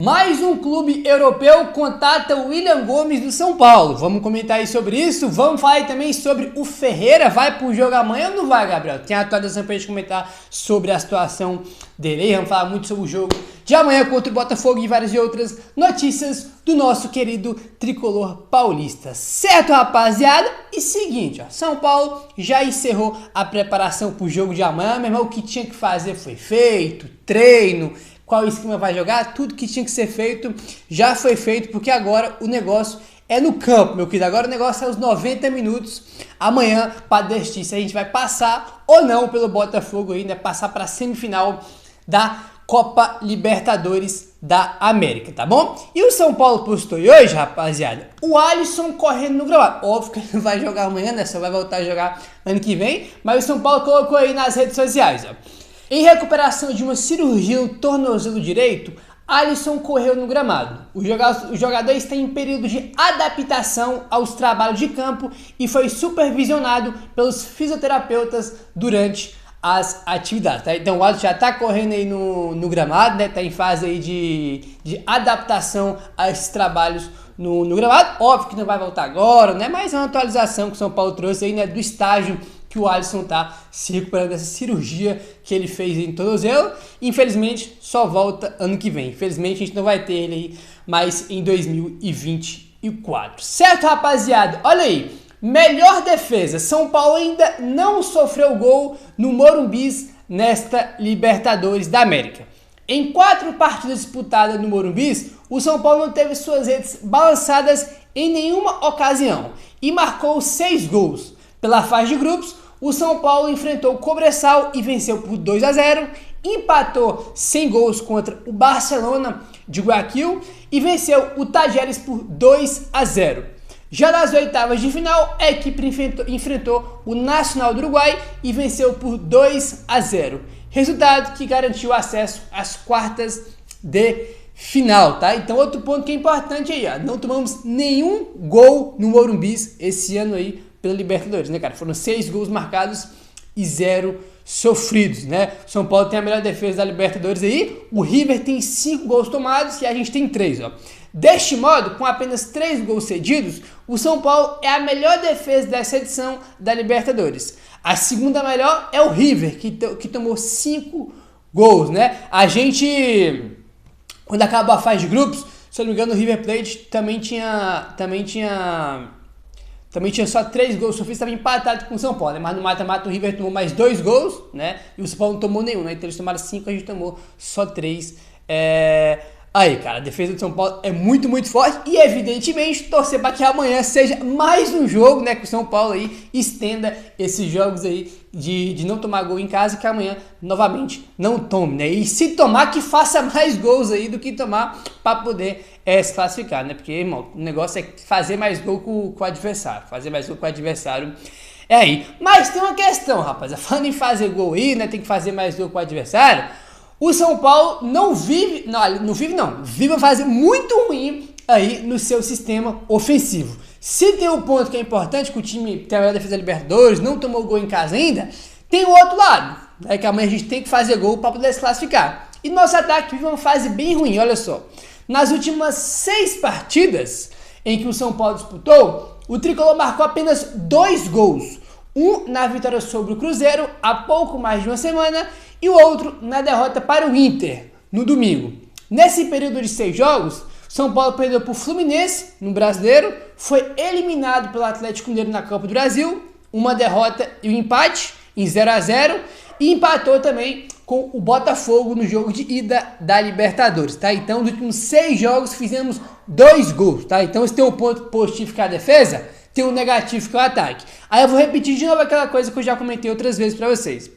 Mais um clube europeu contata o William Gomes do São Paulo. Vamos comentar aí sobre isso. Vamos falar aí também sobre o Ferreira. Vai pro jogo amanhã ou não vai, Gabriel? Tem a atualização pra gente comentar sobre a situação dele aí. Vamos falar muito sobre o jogo de amanhã contra o Botafogo e várias outras notícias do nosso querido tricolor paulista. Certo, rapaziada? E seguinte, ó, São Paulo já encerrou a preparação pro jogo de amanhã. Meu irmão, o que tinha que fazer foi feito, treino, qual esquema vai jogar, tudo que tinha que ser feito já foi feito, porque agora o negócio é no campo, meu querido. Agora o negócio é os 90 minutos amanhã para decidir se a gente vai passar ou não pelo Botafogo aí, né? Passar para a semifinal da Copa Libertadores da América, tá bom? E o São Paulo postou hoje, rapaziada, o Alisson correndo no gramado. Óbvio que ele não vai jogar amanhã, né? Só vai voltar a jogar ano que vem, mas o São Paulo colocou aí nas redes sociais, ó. Em recuperação de uma cirurgia no tornozelo direito, Alisson correu no gramado. O jogador está em período de adaptação aos trabalhos de campo e foi supervisionado pelos fisioterapeutas durante as atividades. Tá? Então o Alisson já está correndo aí no gramado, né? Está em fase aí de adaptação a esses trabalhos no gramado. Óbvio que não vai voltar agora, né? Mas é uma atualização que o São Paulo trouxe aí, né? Do estágio que o Alisson tá se recuperando dessa cirurgia que ele fez em tornozelo. Infelizmente, só volta ano que vem. Infelizmente, a gente não vai ter ele aí mais em 2024. Certo, rapaziada? Olha aí. Melhor defesa. São Paulo ainda não sofreu gol no Morumbi nesta Libertadores da América. Em 4 partidas disputadas no Morumbi, o São Paulo não teve suas redes balançadas em nenhuma ocasião e marcou 6 gols. Pela fase de grupos, o São Paulo enfrentou o Cobresal e venceu por 2-0, empatou sem gols contra o Barcelona de Guayaquil e venceu o Tajeres por 2-0. Já nas oitavas de final, a equipe enfrentou o Nacional do Uruguai e venceu por 2-0. Resultado que garantiu acesso às quartas de final, tá? Então outro ponto que é importante aí, ó, não tomamos nenhum gol no Morumbi esse ano aí pela Libertadores, né, cara? Foram 6 gols marcados e 0 sofridos, né? O São Paulo tem a melhor defesa da Libertadores aí, o River tem 5 gols tomados e a gente tem 3, ó. Deste modo, com apenas 3 gols cedidos, o São Paulo é a melhor defesa dessa edição da Libertadores. A segunda melhor é o River, que tomou 5 gols, né? A gente, quando acabou a fase de grupos, se eu não me engano, o River Plate também tinha só 3 gols sofridos, estava empatado com o São Paulo, né? Mas no mata-mata o River tomou mais 2 gols, né? E o São Paulo não tomou nenhum, né? Então eles tomaram 5, a gente tomou só 3. Aí, cara, a defesa do São Paulo é muito, muito forte e, evidentemente, torcer para que amanhã seja mais um jogo, né? Que o São Paulo aí estenda esses jogos aí de não tomar gol em casa, que amanhã, novamente, não tome, né? E se tomar, que faça mais gols aí do que tomar para poder se classificar, né? Porque, irmão, o negócio é fazer mais gol com o adversário. Fazer mais gol com o adversário é aí. Mas tem uma questão, rapaz. Falando em fazer gol aí, né? Tem que fazer mais gol com o adversário. O São Paulo vive uma fase muito ruim aí no seu sistema ofensivo. Se tem um ponto que é importante, que o time tem a melhor defesa da Libertadores, não tomou gol em casa ainda, tem o outro lado, né, que amanhã a gente tem que fazer gol para poder se classificar. E nosso ataque vive uma fase bem ruim, olha só. Nas últimas 6 partidas em que o São Paulo disputou, o tricolor marcou apenas 2 gols. Um na vitória sobre o Cruzeiro há pouco mais de uma semana e o outro na derrota para o Inter no domingo. Nesse período de 6 jogos, São Paulo perdeu para o Fluminense no Brasileiro, foi eliminado pelo Atlético Mineiro na Copa do Brasil, uma derrota e um empate em 0-0 e empatou também com o Botafogo no jogo de ida da Libertadores, tá? Então, nos últimos 6 jogos fizemos 2 gols, tá? Então, se tem um ponto positivo que é a defesa, tem um negativo que é o ataque. Aí eu vou repetir de novo aquela coisa que eu já comentei outras vezes para vocês.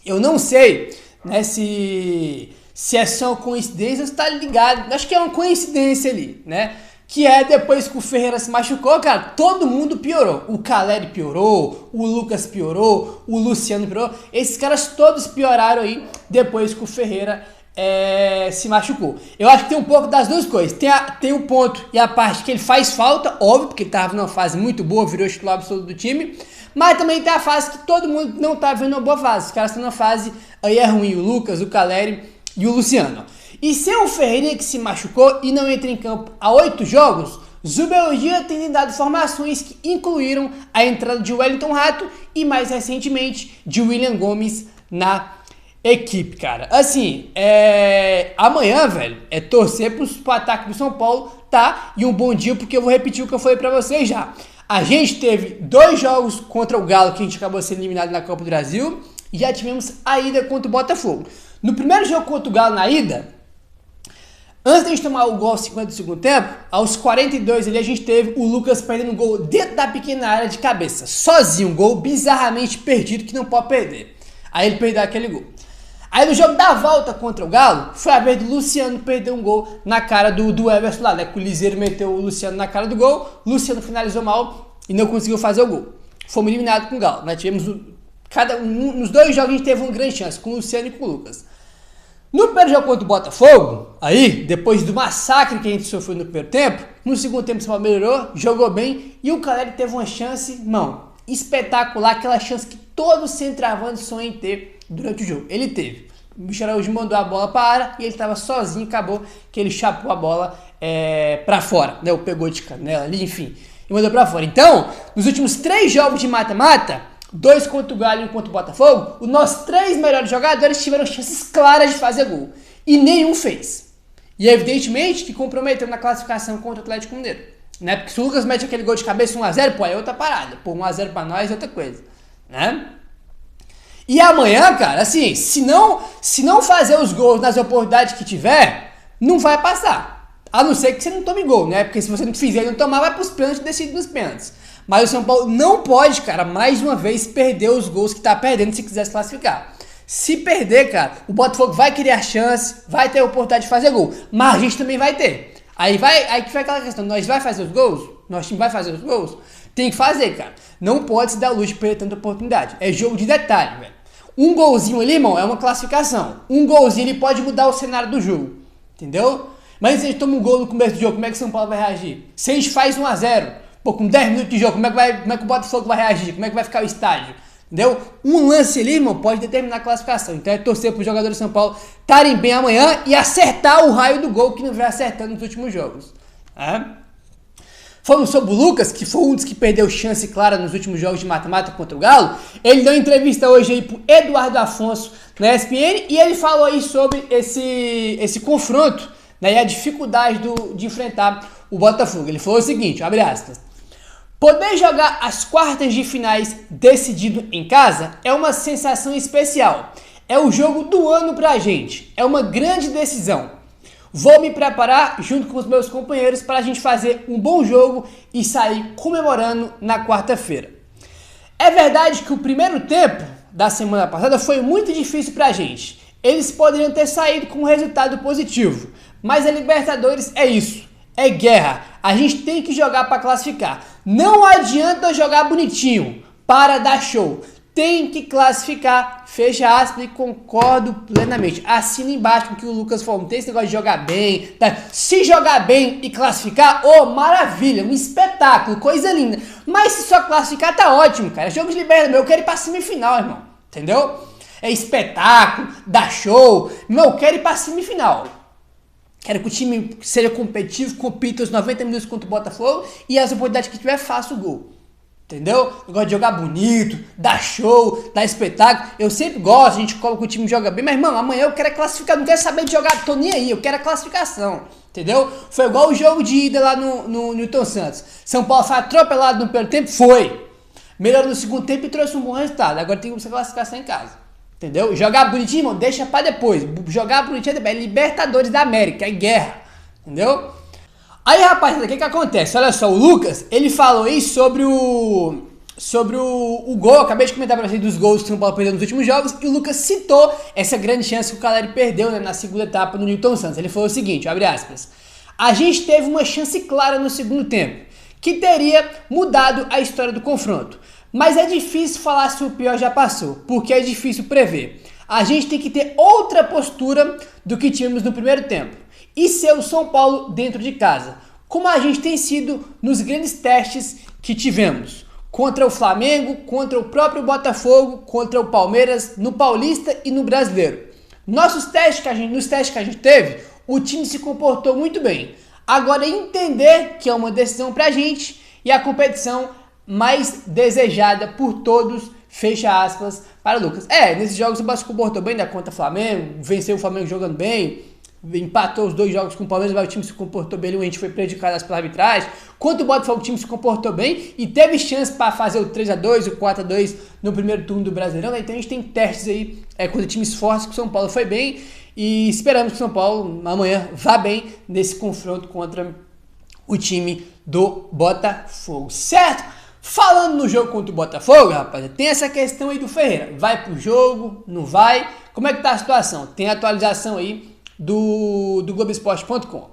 Eu não sei, né, se é só uma coincidência ou se tá ligado. Acho que é uma coincidência ali, né? Que é depois que o Ferreira se machucou, cara, todo mundo piorou. O Caleri piorou, o Lucas piorou, o Luciano piorou. Esses caras todos pioraram aí depois que o Ferreira se machucou. Eu acho que tem um pouco das duas coisas. Tem o ponto e a parte que ele faz falta, óbvio, porque ele estava numa fase muito boa, virou titular absoluto do time. Mas também tem a fase que todo mundo não tá vendo uma boa fase. Os caras estão na fase aí ruim, o Lucas, o Caleri e o Luciano. E sem o Ferreirinha que se machucou e não entra em campo há 8 jogos, Zubeldia tem dado informações que incluíram a entrada de Wellington Rato e mais recentemente de William Gomes na equipe, cara. Assim, amanhã, velho, é torcer pro ataque do São Paulo, tá? E um bom dia, porque eu vou repetir o que eu falei pra vocês já. A gente teve 2 jogos contra o Galo que a gente acabou sendo eliminado na Copa do Brasil e já tivemos a ida contra o Botafogo. No primeiro jogo contra o Galo na ida, antes de a gente tomar o gol aos 50 do segundo tempo, aos 42 ali a gente teve o Lucas perdendo um gol dentro da pequena área de cabeça, sozinho, um gol bizarramente perdido que não pode perder. Aí ele perdeu aquele gol. Aí no jogo da volta contra o Galo, foi a vez do Luciano perder um gol na cara do Everson lá, né? Que o Liseiro meteu o Luciano na cara do gol, o Luciano finalizou mal e não conseguiu fazer o gol. Fomos eliminados com o Galo, né? Tivemos nos 2 jogos a gente teve uma grande chance, com o Luciano e com o Lucas. No primeiro jogo contra o Botafogo, aí, depois do massacre que a gente sofreu no primeiro tempo, no segundo tempo o São Paulo melhorou, jogou bem e o Caleri teve uma chance, irmão, espetacular, aquela chance que todo centroavante sonha em ter durante o jogo. Ele teve. O Michel Araújo mandou a bola para a área e ele estava sozinho, acabou que ele chapou a bola para fora, né? Ou pegou de canela ali, enfim, e mandou para fora. Então, nos últimos 3 jogos de mata-mata, 2 contra o Galo e 1 contra o Botafogo, os nossos 3 melhores jogadores tiveram chances claras de fazer gol. E nenhum fez. E evidentemente que comprometeu na classificação contra o Atlético Mineiro. Né? Porque se o Lucas mete aquele gol de cabeça 1x0, pô, é outra parada. Pô, 1x0 pra nós é outra coisa. Né? E amanhã, cara, assim, se não fazer os gols nas oportunidades que tiver, não vai passar. A não ser que você não tome gol, né? Porque se você não fizer e não tomar, vai pros pênaltis e decide nos pênaltis. Mas o São Paulo não pode, cara, mais uma vez perder os gols que tá perdendo se quiser se classificar. Se perder, cara, o Botafogo vai criar chance, vai ter a oportunidade de fazer gol, mas a gente também vai ter. Aí que vai aquela questão, nós vai fazer os gols? Nosso time vai fazer os gols? Tem que fazer, cara. Não pode se dar luz de perder tanta oportunidade. É jogo de detalhe, velho. Um golzinho ali, irmão, é uma classificação. Um golzinho, ele pode mudar o cenário do jogo. Entendeu? Mas se a gente toma um gol no começo do jogo, como é que o São Paulo vai reagir? Se a gente faz 1x0, pô, com 10 minutos de jogo, como é que o Botafogo vai reagir? Como é que vai ficar o estádio? Entendeu? Um lance ali, irmão, pode determinar a classificação. Então é torcer para os jogadores do São Paulo estarem bem amanhã e acertar o raio do gol que não vem acertando nos últimos jogos. Falando sobre o Lucas, que foi um dos que perdeu chance clara nos últimos jogos de mata-mata contra o Galo, ele deu entrevista hoje aí pro Eduardo Afonso na ESPN e ele falou aí sobre esse confronto, né, e a dificuldade de enfrentar o Botafogo. Ele falou o seguinte, abre aspas: poder jogar as quartas de finais decidido em casa é uma sensação especial. É o jogo do ano pra gente. É uma grande decisão. Vou me preparar junto com os meus companheiros para a gente fazer um bom jogo e sair comemorando na quarta-feira. É verdade que o primeiro tempo da semana passada foi muito difícil pra gente. Eles poderiam ter saído com um resultado positivo, mas a Libertadores é isso. É guerra, a gente tem que jogar para classificar. Não adianta jogar bonitinho para dar show. Tem que classificar, fecha aspas, e concordo plenamente. Assina embaixo com o que o Lucas falou, não tem esse negócio de jogar bem. Tá? Se jogar bem e classificar, maravilha, um espetáculo, coisa linda. Mas se só classificar, tá ótimo, cara. Jogo de Libertadores, eu quero ir pra semifinal, irmão. Entendeu? É espetáculo, dá show. Eu quero ir pra semifinal. Quero que o time seja competitivo, compita os 90 minutos contra o Botafogo e as oportunidades que tiver, faça o gol. Entendeu? Eu gosto de jogar bonito, dar show, dar espetáculo. Eu sempre gosto, a gente coloca o time joga bem, mas, irmão, amanhã eu quero classificar, não quero saber de jogar, tô nem aí, eu quero a classificação. Entendeu? Foi igual o jogo de ida lá no Newton Santos. São Paulo foi atropelado no primeiro tempo? Foi. Melhorou no segundo tempo e trouxe um bom resultado. Agora tem que buscar classificação em casa. Entendeu? Jogar bonitinho, irmão, deixa pra depois. Jogar bonitinho é Libertadores da América, é guerra. Entendeu? Aí, rapaziada, o que acontece? Olha só, o Lucas, ele falou aí sobre o gol, acabei de comentar pra vocês dos gols que o São Paulo perdeu nos últimos jogos, e o Lucas citou essa grande chance que o Caleri perdeu, né, na segunda etapa no Newton Santos. Ele falou o seguinte, abre aspas: a gente teve uma chance clara no segundo tempo, que teria mudado a história do confronto. Mas é difícil falar se o pior já passou, porque é difícil prever. A gente tem que ter outra postura do que tínhamos no primeiro tempo. E ser o São Paulo dentro de casa, como a gente tem sido nos grandes testes que tivemos. Contra o Flamengo, contra o próprio Botafogo, contra o Palmeiras, no Paulista e no Brasileiro. Nos testes que a gente teve, o time se comportou muito bem. Agora entender que é uma decisão pra gente e a competição mais desejada por todos, fecha aspas, para o Lucas. Nesses jogos o Vasco se comportou bem, né, contra o Flamengo, venceu o Flamengo jogando bem, empatou os 2 jogos com o Palmeiras, mas o time se comportou bem, a gente foi prejudicado pela arbitragem. Contra o Botafogo, o time se comportou bem e teve chance para fazer o 3-2, o 4-2 no primeiro turno do Brasileirão, né? Então a gente tem testes aí contra times fortes, que o São Paulo foi bem e esperamos que o São Paulo amanhã vá bem nesse confronto contra o time do Botafogo, certo? Falando no jogo contra o Botafogo, rapaz, tem essa questão aí do Ferreira, vai pro jogo, não vai, como é que tá a situação? Tem atualização aí do Globoesporte.com.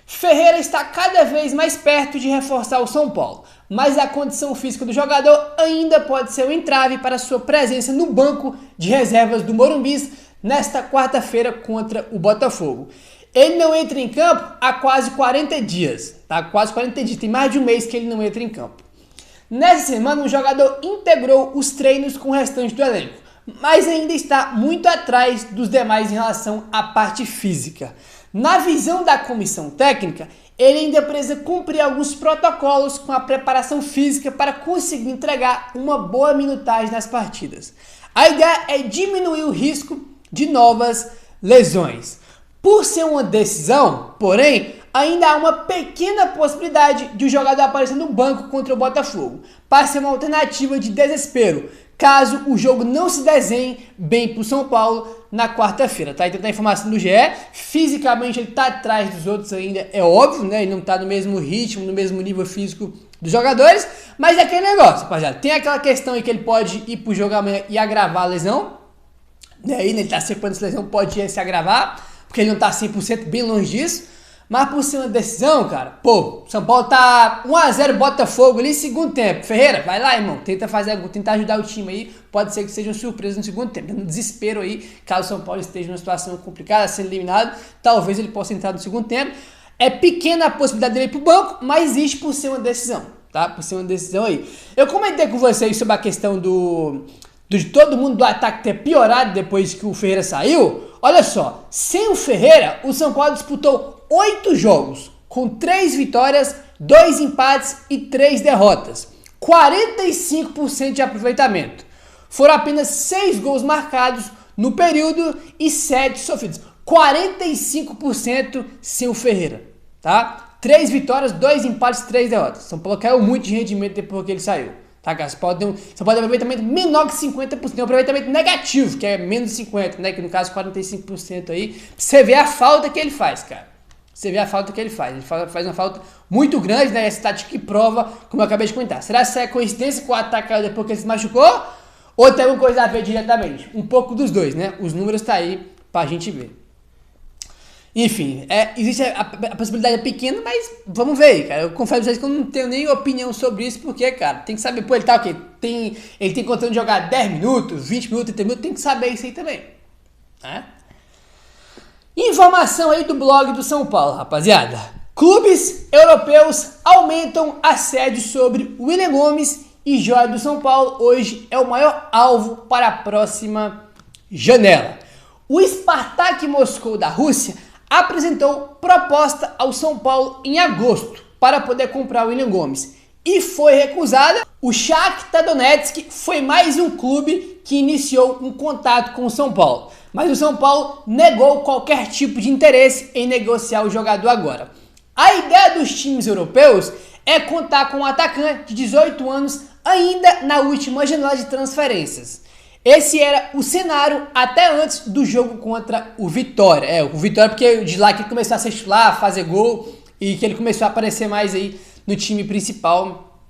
Ferreira está cada vez mais perto de reforçar o São Paulo, mas a condição física do jogador ainda pode ser um entrave para sua presença no banco de reservas do Morumbi nesta quarta-feira contra o Botafogo. Ele não entra em campo há quase 40 dias, tá? Quase 40 dias, tem mais de um mês que ele não entra em campo. Nessa semana, o jogador integrou os treinos com o restante do elenco, mas ainda está muito atrás dos demais em relação à parte física. Na visão da comissão técnica, ele ainda precisa cumprir alguns protocolos com a preparação física para conseguir entregar uma boa minutagem nas partidas. A ideia é diminuir o risco de novas lesões. Por ser uma decisão, porém, ainda há uma pequena possibilidade de o jogador aparecer no banco contra o Botafogo, para ser uma alternativa de desespero, caso o jogo não se desenhe bem para o São Paulo na quarta-feira, tá? Então tá a informação do GE, fisicamente ele tá atrás dos outros ainda, é óbvio, né? Ele não tá no mesmo ritmo, no mesmo nível físico dos jogadores, mas é aquele negócio, rapaziada, tem aquela questão aí que ele pode ir pro jogo amanhã e agravar a lesão, daí ele tá separando essa lesão, pode se agravar, porque ele não tá 100% bem longe disso. Mas por ser uma decisão, cara, São Paulo tá 1-0 Botafogo ali, segundo tempo. Ferreira, vai lá, irmão, tenta ajudar o time aí, pode ser que seja uma surpresa no segundo tempo, no desespero aí, caso o São Paulo esteja numa situação complicada, sendo eliminado, talvez ele possa entrar no segundo tempo. É pequena a possibilidade dele ir pro banco, mas existe por ser uma decisão, tá? Por ser uma decisão aí. Eu comentei com vocês sobre a questão de todo mundo do ataque ter piorado depois que o Ferreira saiu. Olha só, sem o Ferreira, o São Paulo disputou 8 jogos, com 3 vitórias, 2 empates e 3 derrotas. 45% de aproveitamento. Foram apenas 6 gols marcados no período e 7 sofridos. 45% sem o Ferreira, tá? 3 vitórias, 2 empates e 3 derrotas. São Paulo caiu muito de rendimento depois que ele saiu. Tá, cara? Você pode ter um aproveitamento menor que 50%, um aproveitamento negativo, que é menos de 50%, né? Que no caso 45% aí. Você vê a falta que ele faz, cara. Você vê a falta que ele faz. Ele faz uma falta muito grande, né? Essa tática que prova, como eu acabei de comentar. Será que isso é coincidência com o ataque caiu depois que ele se machucou? Ou tem alguma coisa a ver diretamente? Um pouco dos dois, né? Os números tá aí pra gente ver. Enfim, existe a possibilidade pequena, mas vamos ver aí, cara. Eu confesso pra vocês que eu não tenho nem opinião sobre isso, porque, cara, tem que saber, ele tá o quê? Ele tem condição de jogar 10 minutos, 20 minutos, 30 minutos, tem que saber isso aí também, né? Informação aí do blog do São Paulo, rapaziada. Clubes europeus aumentam assédio sobre William Gomes e joia do São Paulo hoje é o maior alvo para a próxima janela. O Spartak Moscou da Rússia apresentou proposta ao São Paulo em agosto para poder comprar o William Gomes e foi recusada. O Shakhtar Donetsk foi mais um clube que iniciou um contato com o São Paulo, mas o São Paulo negou qualquer tipo de interesse em negociar o jogador agora. A ideia dos times europeus é contar com um atacante de 18 anos ainda na última janela de transferências. Esse era o cenário até antes do jogo contra o Vitória. O Vitória porque de lá que ele começou a se titular, fazer gol e que ele começou a aparecer mais aí no time principal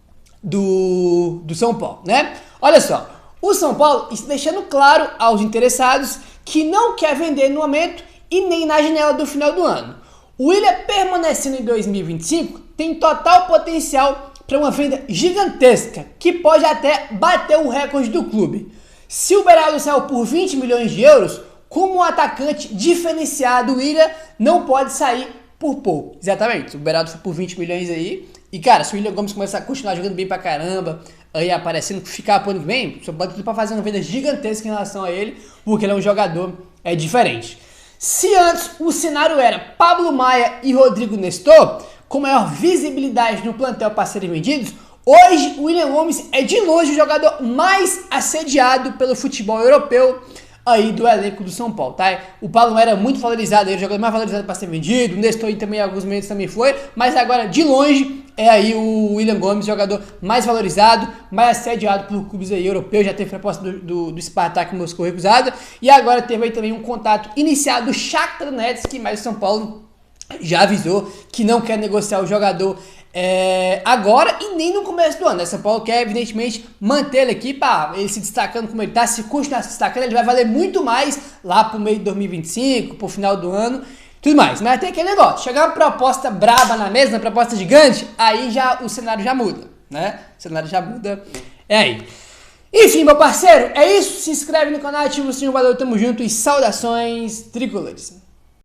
do São Paulo, né? Olha só, o São Paulo está deixando claro aos interessados que não quer vender no momento e nem na janela do final do ano. O William permanecendo em 2025 tem total potencial para uma venda gigantesca que pode até bater o recorde do clube. Se o Beraldo saiu por 20 milhões de euros, como um atacante diferenciado, o William não pode sair por pouco. Exatamente, se o Beraldo for por 20 milhões aí, e cara, se o William Gomes começar a continuar jogando bem pra caramba, aí aparecendo, ficar apoiando bem, você pode tudo pra fazer uma venda gigantesca em relação a ele, porque ele é um jogador diferente. Se antes o cenário era Pablo Maia e Rodrigo Nestor, com maior visibilidade no plantel para serem vendidos, hoje o William Gomes é de longe o jogador mais assediado pelo futebol europeu aí do elenco do São Paulo, tá? O Pablo era muito valorizado, ele é o jogador mais valorizado para ser vendido, o Nestor também em alguns momentos também foi, mas agora de longe é aí o William Gomes, jogador mais valorizado, mais assediado por clubes aí europeus, já teve proposta do Spartak Moscou recusada, e agora teve aí também um contato iniciado do Shakhtar Donetsk, mas o São Paulo já avisou que não quer negociar o jogador agora e nem no começo do ano. São Paulo quer, evidentemente, manter ele aqui para ele se destacando como ele está. Se continuar se destacando, ele vai valer muito mais lá para o meio de 2025, para o final do ano, tudo mais. Mas tem aquele negócio, chegar uma proposta braba na mesa, uma proposta gigante, aí já o cenário já muda, né? O cenário já muda, é aí. Enfim, meu parceiro, é isso. Se inscreve no canal, ativa o sininho, valeu, tamo junto e saudações tricolores.